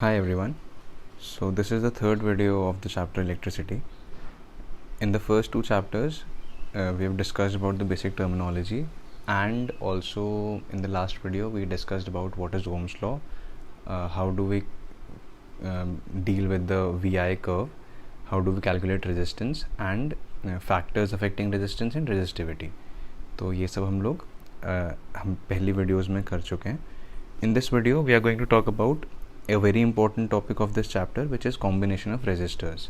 Hi everyone. So this is the third video of the chapter electricity. In the first two chapters, we have discussed about the basic terminology, and also in the last video we discussed about what is Ohm's law, how do we deal with the VI curve, how do we calculate resistance and factors affecting resistance and resistivity. तो ये सब हम पहली videos में कर चुके हैं. In this video we are going to talk about a very important topic of this chapter which is combination of resistors.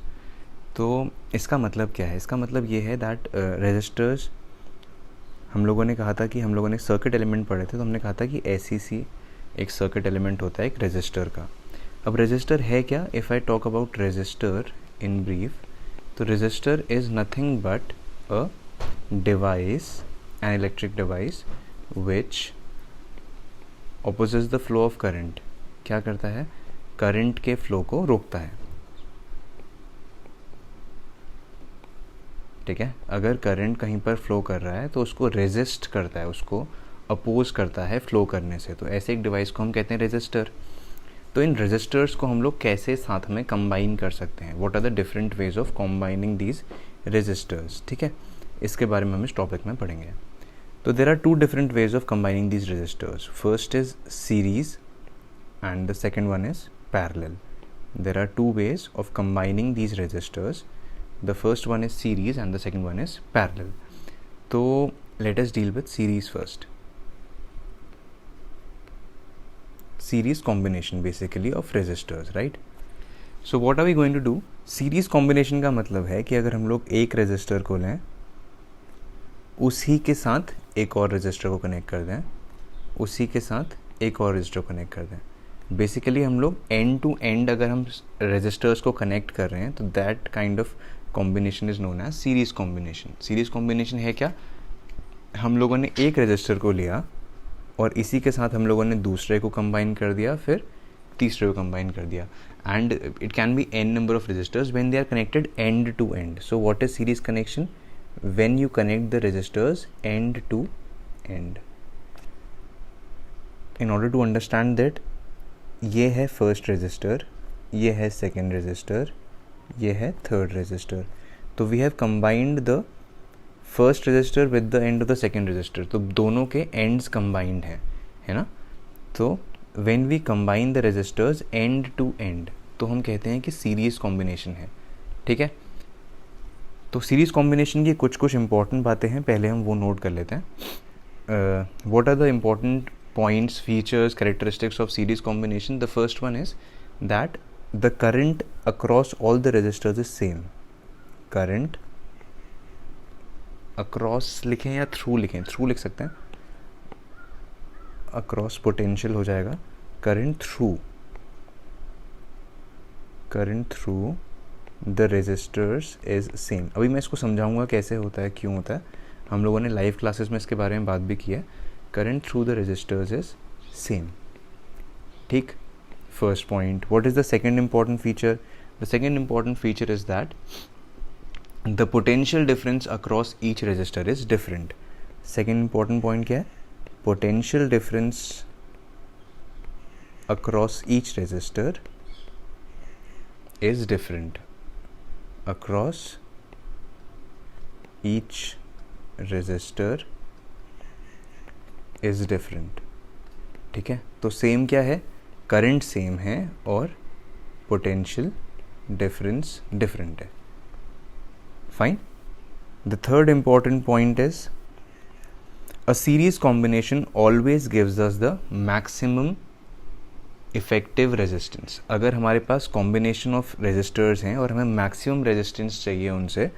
तो इसका मतलब क्या है? इसका मतलब ये है दैट रेजिस्टर्स, हम लोगों ने कहा था कि हम लोगों ने सर्किट एलिमेंट पढ़े थे, तो हमने कहा था कि ऐसी एक सर्किट एलिमेंट होता है एक रेजिस्टर का. अब रेजिस्टर है क्या? If I talk about resistor in brief, तो resistor is nothing but a device, an electric device which opposes the flow of current. क्या करता है? करंट के फ्लो को रोकता है. ठीक है, अगर करंट कहीं पर फ्लो कर रहा है तो उसको रेजिस्ट करता है, उसको अपोज करता है फ्लो करने से. तो ऐसे एक डिवाइस को हम कहते हैं रेजिस्टर. तो इन रेजिस्टर्स को हम लोग कैसे साथ में कंबाइन कर सकते हैं? What are the different ways of combining these resistors. ठीक है, इसके बारे में हम इस टॉपिक में पढ़ेंगे. तो there are two different ways of combining these resistors. First is series and the second one is parallel. There are two ways of combining these resistors. The first one is series and the second one is parallel. So let us deal with series first. Series combination basically of resistors, right? So what are we going to do? Series combination का मतलब है कि अगर हम लोग एक resistor को लें, उसी के साथ एक और रेजिस्टर को कनेक्ट कर दें, उसी के साथ एक और रेजिस्टर को कनेक्ट कर दें. बेसिकली हम लोग एंड टू एंड अगर हम रेजिस्टर्स को कनेक्ट कर रहे हैं तो that kind of combination is known as series combination. Series combination है क्या? हम लोगों ने एक रेजिस्टर को लिया और इसी के साथ हम लोगों ने दूसरे को कंबाइन कर दिया, फिर तीसरे को कंबाइन कर दिया. And it can be n number of resistors when they are connected end to end. So what is series connection? When you connect the resistors end to end. In order to understand that, ये है first resistor, ये है second resistor, ये है third resistor. तो we have combined the first resistor with the end of the second resistor. तो दोनों के एंड्स कंबाइंड हैं, है ना. तो when we combine the resistors end to end, तो हम कहते हैं कि सीरीज कॉम्बिनेशन है. ठीक है, तो सीरीज कॉम्बिनेशन की कुछ कुछ इंपॉर्टेंट बातें हैं, पहले हम वो नोट कर लेते हैं. What are the important points, features, characteristics of series combination? The first one is that the current across all the resistors is same. Current across लिखें या through लिखें? through लिख सकते हैं. across potential हो जाएगा. current through the resistors is same. अभी मैं इसको समझाऊंगा कैसे होता है, क्यों होता है. हम लोगों ने लाइव क्लासेस में इसके बारे में बात भी की है. Current through the resistors is same. ठीक, first point. What is the second important feature? The second important feature is that the potential difference across each resistor is different. Second important point क्या है? Potential difference across each resistor is different. Across each resistor is different. ठीक है, तो same क्या है? Current same है और potential difference different है. Fine. The third important point is a series combination always gives us the maximum effective resistance. अगर हमारे पास कॉम्बिनेशन ऑफ रेजिस्टर्स हैं और हमें मैक्सिमम रेजिस्टेंस चाहिए उनसे,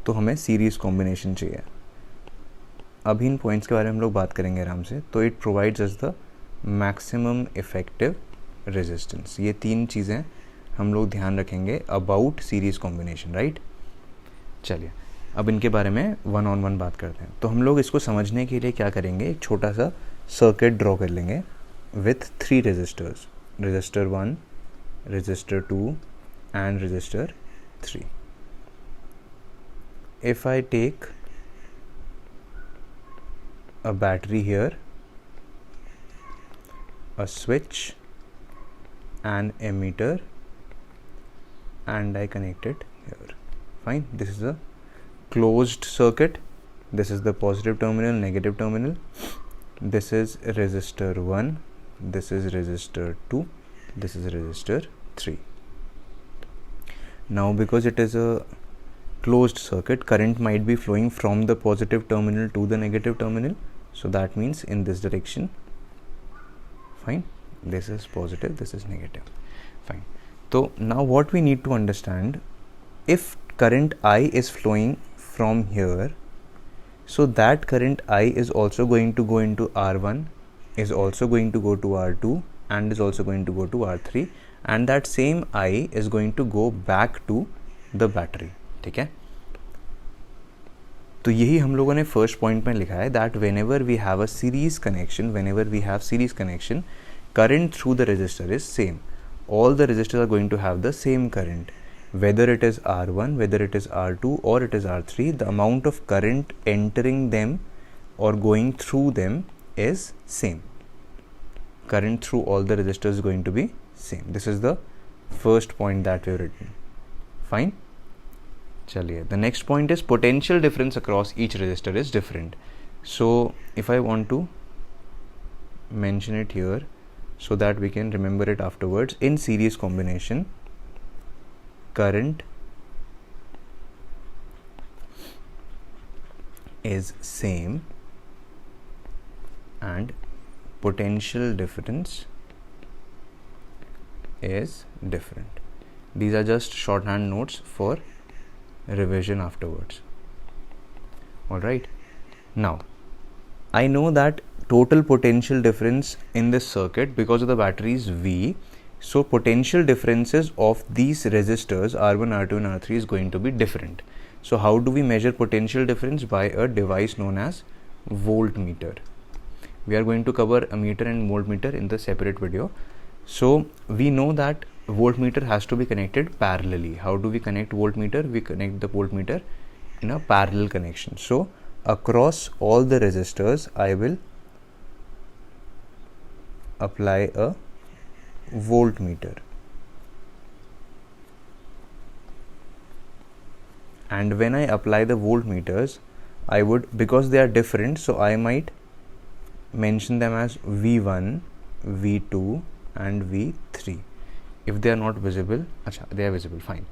तो हमें सीरीज कॉम्बिनेशन चाहिए. अभी इन पॉइंट्स के बारे में हम लोग बात करेंगे आराम से. तो it provides us the maximum effective resistance. ये तीन चीज़ें हम लोग ध्यान रखेंगे अबाउट सीरीज कॉम्बिनेशन, राइट. चलिए अब इनके बारे में वन ऑन वन बात करते हैं. तो हम लोग इसको समझने के लिए क्या करेंगे, एक छोटा सा सर्किट ड्रॉ कर लेंगे with three resistors. Resistor 1, resistor 2 and resistor 3. If I take a battery here, a switch an emitter and I connect it here. Fine, this is a closed circuit. This is the positive terminal, negative terminal. This is resistor 1, this is resistor 2, this is resistor 3. Now because it is a closed circuit, current might be flowing from the positive terminal to the negative terminal. So that means in this direction. Fine, this is positive, this is negative. Fine. So now what we need to understand, if current I is flowing from here, so that current I is also going to go into R1, is also going to go to R2 and is also going to go to R3, and that same I is going to go back to the battery. ठीक है, तो यही हम लोगों ने first point में लिखा है, that whenever we have a series connection, current through the resistor is same. All the resistors are going to have the same current. Whether it is R1, whether it is R2 or it is R3, the amount of current entering them or going through them is same. Current through all the resistors is going to be same. This is the first point that we have written. Fine. Chaliye. The next point is potential difference across each resistor is different. So if I want to mention it here so that we can remember it afterwards, in series combination, current is same and potential difference is different. These are just shorthand notes for revision afterwards. Alright, now I know that total potential difference in this circuit because of the battery is V. So potential differences of these resistors R1, R2 and R3 is going to be different. So how do we measure potential difference? By a device known as voltmeter. We are going to cover ammeter and voltmeter in the separate video. So we know that voltmeter has to be connected parallelly. How do we connect voltmeter? We connect the voltmeter in a parallel connection. So across all the resistors I will apply a voltmeter, and when I apply the voltmeters, I would, because they are different, so I might mention them as V1, V2 and V3. If they are not visible, they are visible, fine.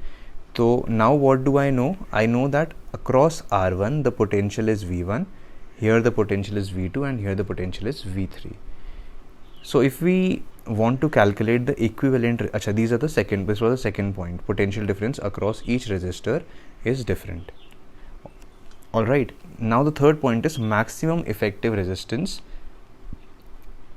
So now what do I know? I know that across R1 the potential is V1, here the potential is V2 and here the potential is V3. So if we want to calculate the equivalent, these are the second, this was the second point, potential difference across each resistor is different. Alright, now the third point is maximum effective resistance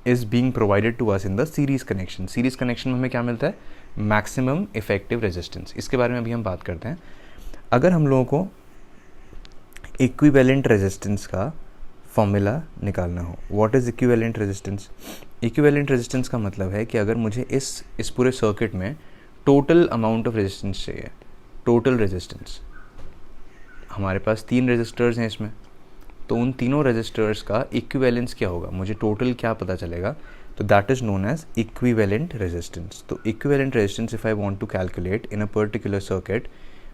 is being provided to us in the series connection. Series connection में हमें क्या मिलता है? Maximum effective resistance. इसके बारे में अभी हम बात करते हैं. अगर हम लोगों को equivalent resistance का फॉर्मूला निकालना हो, what is equivalent resistance? Equivalent resistance का मतलब है कि अगर मुझे इस पूरे सर्किट में टोटल अमाउंट ऑफ रेजिस्टेंस चाहिए, टोटल रेजिस्टेंस, हमारे पास 3 रेजिस्टर्स हैं इसमें, तो उन तीनों रेजिस्टर्स का इक्विवेलेंस क्या होगा, मुझे टोटल क्या पता चलेगा, तो that is known as equivalent resistance. तो equivalent resistance if I want to calculate in a particular circuit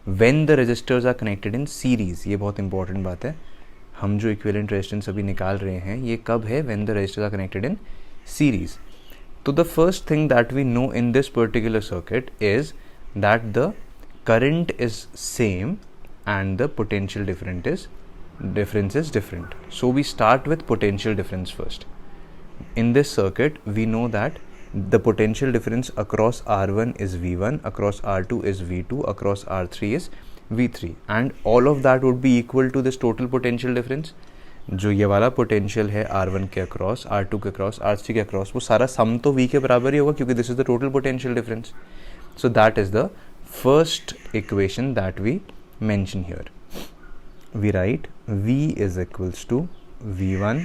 when the resistors are connected in series, ये बहुत इंपॉर्टेंट बात है. हम जो इक्विवेलेंट रेजिस्टेंस अभी निकाल रहे हैं ये कब है? When the resistors are connected in series. तो the first thing that we know in this particular circuit is that the current is same and the potential difference is different. So we start with potential difference first. In this circuit we know that the potential difference across R1 is V1, across R2 is V2, across R3 is V3, and all of that would be equal to this total potential difference. जो ये वाला potential है R1 के across, R2 के across, R3 के across, वो सारा सम तो V के बराबर ही होगा क्योंकि this is the total potential difference. So that is the first equation that we mention here. We write V is equals to V1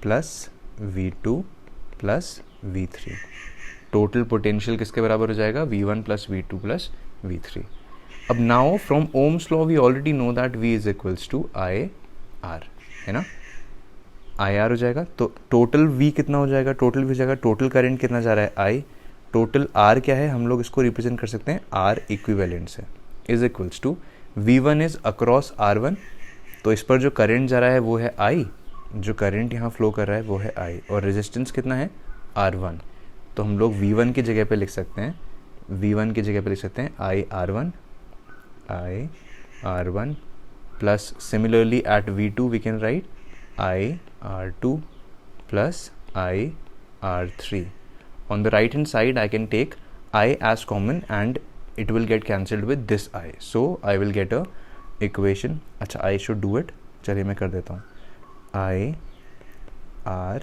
plus V2 plus V3. Total potential किसके बराबर हो जाएगा? V1 plus V2 plus V3. अब now from Ohm's law we already know that V is equals to IR, है ना? IR हो जाएगा, तो टोटल V कितना हो जाएगा? टोटल V हो जाएगा, टोटल करंट कितना जा रहा है? I, टोटल R क्या है, हम लोग इसको रिप्रेजेंट कर सकते हैं R इक्विवेलेंट से, is equals to V1 is across R1, तो इस पर जो करंट जा रहा है वो है I, जो करंट यहाँ फ्लो कर रहा है वो है I, और रेजिस्टेंस कितना है R1, तो हम लोग V1 की जगह पे लिख सकते हैं, V1 की जगह पे लिख सकते हैं I R1 plus similarly at V2 we can write I R2 plus I R3. On the right hand side I can take I as common and it will get cancelled with this I, so I will get a equation. अच्छा, I should do it, चलिए मैं कर देता हूँ. I R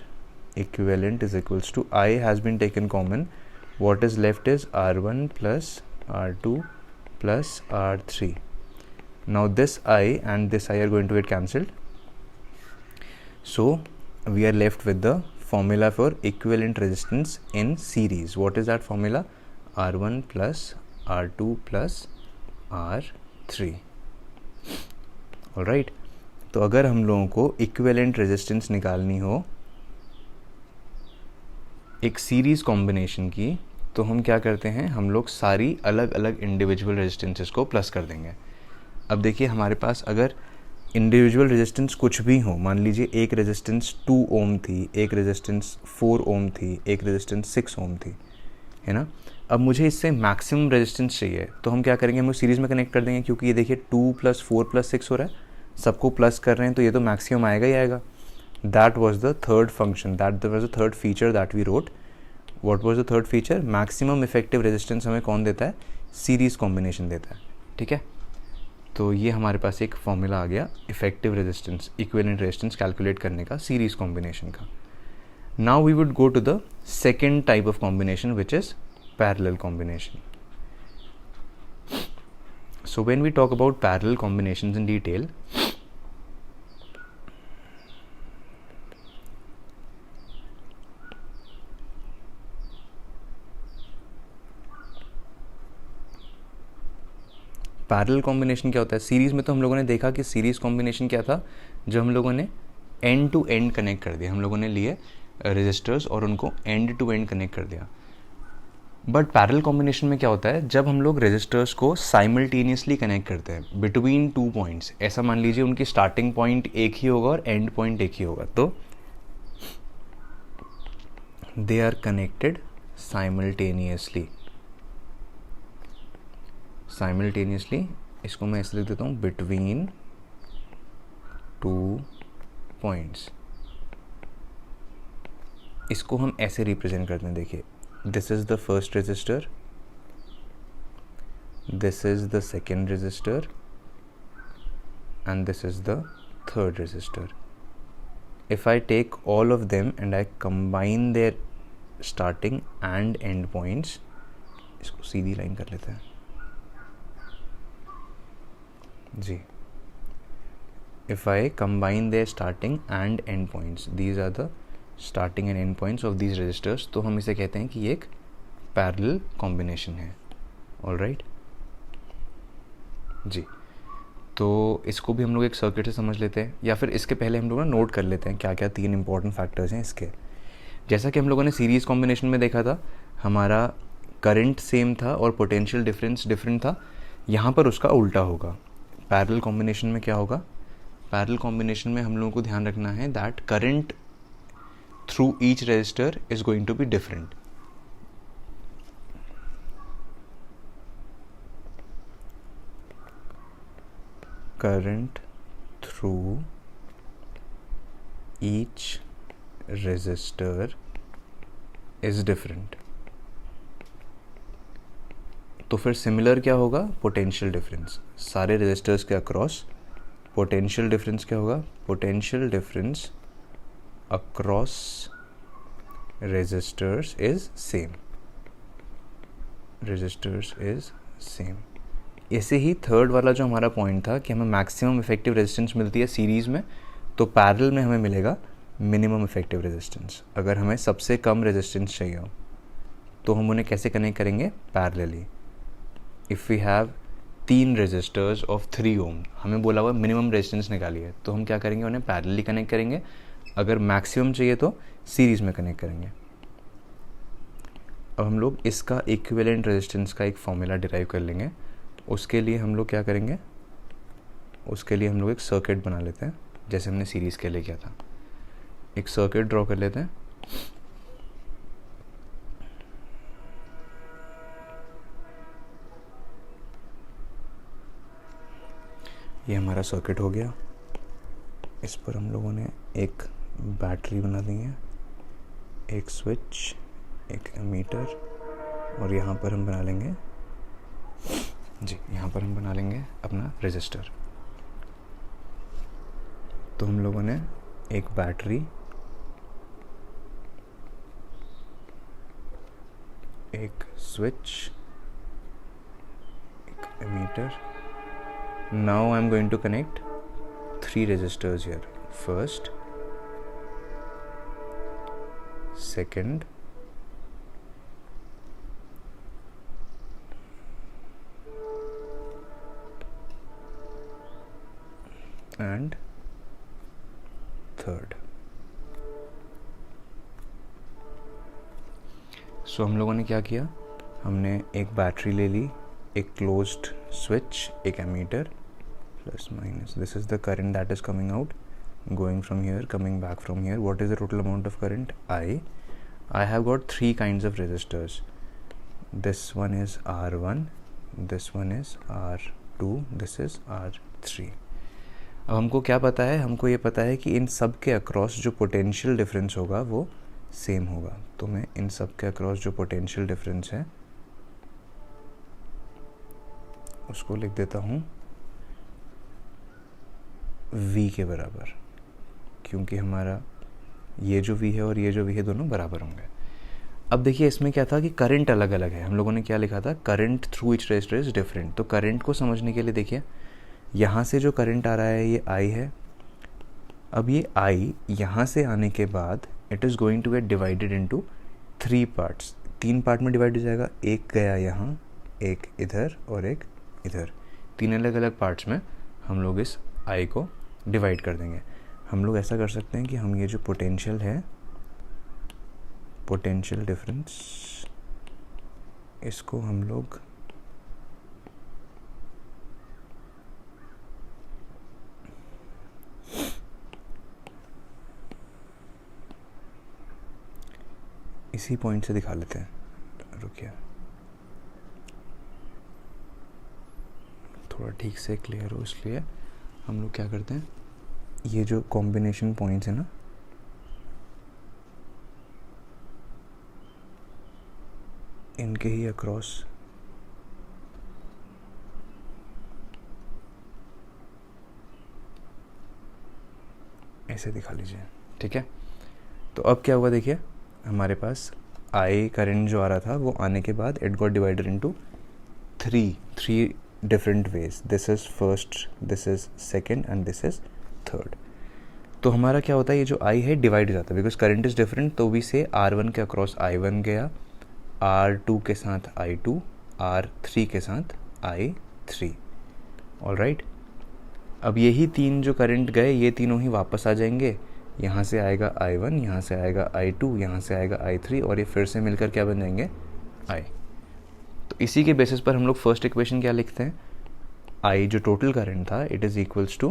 equivalent is equals to I has been taken common, what is left is R1 plus R2 plus R3. Now this I and this I are going to get cancelled, so we are left with the formula for equivalent resistance in series. What is that formula? R1 plus R2 plus R3. Alright, तो अगर हम लोगों को equivalent resistance निकालनी हो एक series combination की, तो हम क्या करते हैं, हम लोग सारी अलग अलग इंडिविजुअल रेजिस्टेंसेस को प्लस कर देंगे. अब देखिए हमारे पास अगर इंडिविजुअल रेजिस्टेंस कुछ भी हो, मान लीजिए एक रेजिस्टेंस 2 ओम थी, एक रेजिस्टेंस 4 ओम थी, एक रेजिस्टेंस 6 ओम थी, है ना. अब मुझे इससे मैक्सिमम रेजिस्टेंस चाहिए, तो हम क्या करेंगे, हम सीरीज़ में कनेक्ट कर देंगे, क्योंकि ये देखिए 2 + 4 + 6 हो रहा है, सबको प्लस कर रहे हैं, तो ये तो मैक्सिमम आएगा ही आएगा. That was the third function, that was the third feature that we wrote. What was the third feature? Maximum effective resistance हमें कौन देता है? सीरीज़ कॉम्बिनेशन देता है. ठीक है, तो ये हमारे पास एक फॉर्मूला आ गया effective resistance, equivalent resistance calculate करने का सीरीज कॉम्बिनेशन का. Now we would go to the second type of combination which is parallel combination. So when we talk about parallel combinations in detail, parallel combination क्या होता है? Series में तो हम लोगों ने देखा कि सीरीज़ कॉम्बिनेशन क्या था, जो हम लोगों ने एंड टू एंड कनेक्ट कर दिया, हम लोगों ने लिए रेजिस्टर्स और उनको एंड टू एंड कनेक्ट कर दिया. बट पैरेलल कॉम्बिनेशन में क्या होता है, जब हम लोग रेजिस्टर्स को साइमल्टेनियसली कनेक्ट करते हैं बिटवीन 2 पॉइंट्स, ऐसा मान लीजिए उनकी स्टार्टिंग पॉइंट एक ही होगा और एंड पॉइंट एक ही होगा, तो दे आर कनेक्टेड साइमल्टेनियसली. इसको मैं ऐसे लिख देता हूँ, बिटवीन 2 पॉइंट्स. इसको हम ऐसे रिप्रेजेंट करते हैं, देखिए this is the first resistor, this is the second resistor and this is the third resistor. If I take all of them and I combine their starting and end points, इसको सीधी line कर लेते हैं जी. If I combine their starting and end points, these are the starting and end points of these resistors, तो हम इसे कहते हैं कि ये एक पैरेलल कॉम्बिनेशन है. ऑलराइट जी, तो इसको भी हम लोग एक सर्किट से समझ लेते हैं, या फिर इसके पहले हम लोग ना नोट कर लेते हैं क्या क्या 3 इंपॉर्टेंट फैक्टर्स हैं इसके. जैसा कि हम लोगों ने सीरीज़ कॉम्बिनेशन में देखा था, हमारा करंट सेम था और पोटेंशियल डिफरेंस डिफरेंट था. यहाँ पर उसका उल्टा होगा. पैरेलल कॉम्बिनेशन में क्या होगा? पैरेलल कॉम्बिनेशन में हम लोगों को ध्यान रखना है that current through each resistor is going to be different. Current through each resistor is different. तो फिर सिमिलर क्या होगा? Potential difference. सारे रेजिस्टर्स के अक्रॉस पोटेंशियल डिफरेंस क्या होगा? Potential difference across resistors is same. Resistors is same. ऐसे ही थर्ड वाला जो हमारा पॉइंट था कि हमें मैक्सिमम इफेक्टिव रेजिस्टेंस मिलती है सीरीज़ में, तो पैरेलल में हमें मिलेगा मिनिमम इफेक्टिव रेजिस्टेंस. अगर हमें सबसे कम रेजिस्टेंस चाहिए हो तो हम उन्हें कैसे कनेक्ट करेंगे? Parallelly. If we have 3 resistors of 3 ohm, हमें बोला हुआ मिनिमम रेजिस्टेंस निकालिए, तो हम क्या करेंगे? उन्हें पैरेलली कनेक्ट करेंगे. अगर मैक्सिमम चाहिए तो सीरीज़ में कनेक्ट करेंगे. अब हम लोग इसका इक्विवेलेंट रेजिस्टेंस का एक फॉर्मूला डिराइव कर लेंगे। उसके लिए हम लोग क्या करेंगे, उसके लिए हम लोग एक सर्किट बना लेते हैं, जैसे हमने सीरीज़ के लिए किया था। एक सर्किट ड्रॉ कर लेते हैं। ये हमारा सर्किट हो गया। इस पर हम लोगों ने एक बैटरी बना दी है, एक स्विच, एक एमीटर, और यहाँ पर हम बना लेंगे यहाँ पर हम बना लेंगे अपना रेजिस्टर। तो हम लोगों ने एक बैटरी, एक स्विच, एक ammeter. Now I am going to connect 3 resistors here. First, second, and third. So हम लोगों ने क्या किया, हमने एक बैटरी ले ली, एक क्लोज्ड स्विच, एक ammeter, plus minus. This is the current that is coming out, going from here, coming back from here. What is the total amount of current? I have got 3 kinds of resistors. This one is R1, this one is R2, this is R3. अब हमको क्या पता है, हमको ये पता है कि इन सब के अक्रॉस जो पोटेंशियल डिफरेंस होगा वो सेम होगा। तो मैं इन सब के अक्रॉस जो पोटेंशियल डिफरेंस है उसको लिख देता हूँ V के बराबर, क्योंकि हमारा ये जो V है और ये जो V है दोनों बराबर होंगे। अब देखिए इसमें क्या था कि करंट अलग अलग है। हम लोगों ने क्या लिखा था, current through each resistor is different. तो करंट को समझने के लिए देखिए, यहाँ से जो करंट आ रहा है ये I है। अब ये I यहाँ से आने के बाद it is going to get divided into 3 parts. 3 part में डिवाइड हो जाएगा, एक गया यहाँ, एक इधर और एक इधर। 3 अलग अलग पार्ट्स में हम लोग इस I को डिवाइड कर देंगे। हम लोग ऐसा कर सकते हैं कि हम ये जो पोटेंशियल है, पोटेंशियल डिफरेंस, इसको हम लोग इसी पॉइंट से दिखा लेते हैं। रुकिए, थोड़ा ठीक से क्लियर हो, इसलिए हम लोग क्या करते हैं, ये जो कॉम्बिनेशन पॉइंट्स है ना, इनके ही अक्रॉस ऐसे दिखा लीजिए, ठीक है। तो अब क्या हुआ, देखिए हमारे पास I करंट जो आ रहा था वो आने के बाद it got divided into 3 different ways. This is first, this is second and this is third. तो हमारा क्या होता है, ये जो I है डिवाइड हो जाता है, बिकॉज करंट इज़ डिफरेंट। तो भी से R1 के अक्रॉस I1 गया, R2 के साथ I2, R3 के साथ I3। ऑलराइट, अब यही 3 जो करंट गए ये तीनों ही वापस आ जाएंगे। यहाँ से आएगा I1, यहाँ से आएगा I2, यहाँ से आएगा I3, और ये फिर से मिलकर क्या बन जाएंगे, I। तो इसी के बेसिस पर हम लोग फर्स्ट इक्वेशन क्या लिखते हैं, I जो टोटल करंट था it is equals to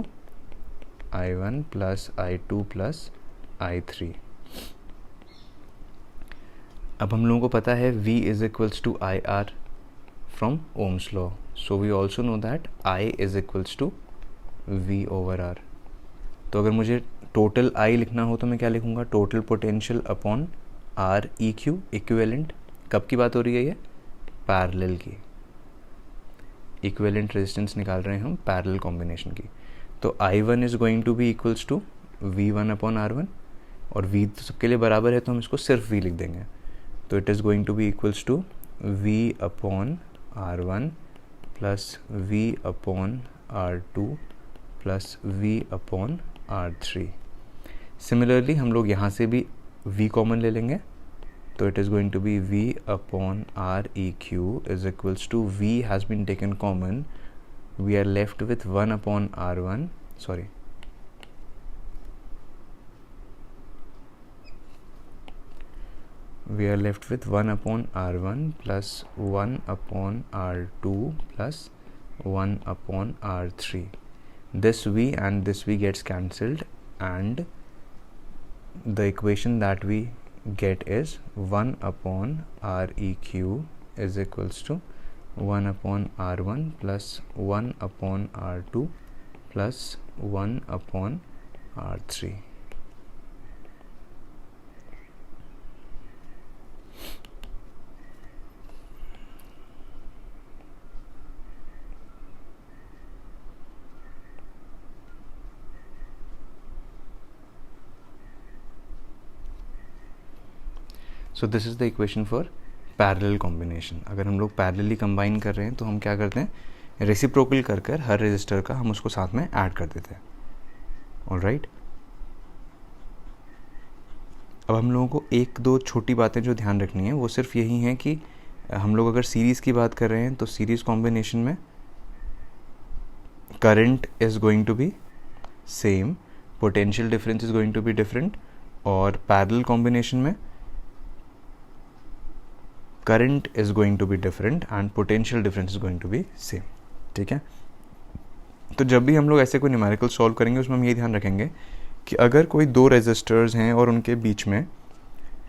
I1 plus I2 plus I3। अब हम लोगों को पता है V is equals to IR from Ohm's law, so we also know that I is equals to V over R। तो अगर मुझे टोटल I लिखना हो तो मैं क्या लिखूँगा, total potential upon R EQ, equivalent. कब की बात हो रही है, ये पैरेलल की, इक्विवेलेंट रेजिस्टेंस निकाल रहे हैं हम पैरेलल कॉम्बिनेशन की। तो I1 is going to be equals to V1 upon R1, और V तो सबके लिए बराबर है तो हम इसको सिर्फ V लिख देंगे। तो it is going to be equals to V upon R1 plus V upon R2 plus V upon R3। Similarly हम लोग यहाँ से भी V कॉमन ले लेंगे, तो it is going to be V upon R EQ is equals to V has been taken common, we are left with 1 upon R1, sorry we are left with 1 upon R1 plus 1 upon R2 plus 1 upon R3. This V and this V gets cancelled, and the equation that we get is 1 upon Req is equals to 1 upon R1 plus 1 upon R2 plus 1 upon R3. So this is the equation for parallel combination. अगर हम लोग parallelly combine कर रहे हैं तो हम क्या करते हैं, रेसिप्रोकल कर कर हर रजिस्टर का हम उसको साथ में ऐड कर देते हैं. ऑलराइट, अब हम लोगों को एक दो छोटी बातें जो ध्यान रखनी है वो सिर्फ यही हैं कि हम लोग अगर सीरीज़ की बात कर रहे हैं तो सीरीज़ कॉम्बिनेशन में current is going to be same, potential difference is going to be different, और पैरेलल कॉम्बिनेशन में current is going to be different and potential difference is going to be same. ठीक है, तो जब भी हम लोग ऐसे कोई न्यूमेरिकल सॉल्व करेंगे उसमें हम ये ध्यान रखेंगे कि अगर कोई दो रेजिस्टर्स हैं और उनके बीच में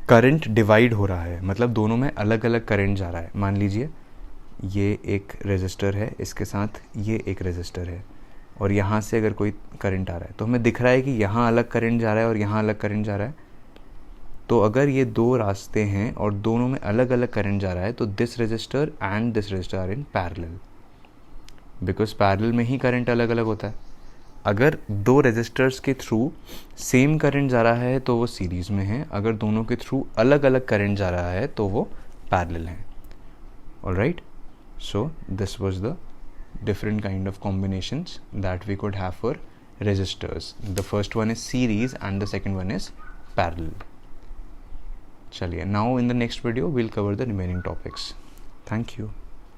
करंट डिवाइड हो रहा है, मतलब दोनों में अलग अलग करंट जा रहा है. मान लीजिए ये एक रेजिस्टर है, इसके साथ ये एक रेजिस्टर है, और यहाँ से अगर कोई करंट आ रहा है तो हमें दिख रहा है कि यहाँ अलग करंट जा रहा है और यहाँ अलग करंट जा रहा है. तो अगर ये दो रास्ते हैं और दोनों में अलग अलग करंट जा रहा है तो this resistor and this resistor are in parallel, because parallel में ही करंट अलग अलग होता है. अगर दो रेजिस्टर्स के थ्रू सेम करंट जा रहा है तो वो सीरीज़ में है, अगर दोनों के थ्रू अलग अलग करंट जा रहा है तो वो पैरेलल है. Alright, so this was the different kind of combinations that we could have for resistors. The first one is series and the second one is parallel. चलिए, now in the next video we'll cover the remaining topics. Thank you.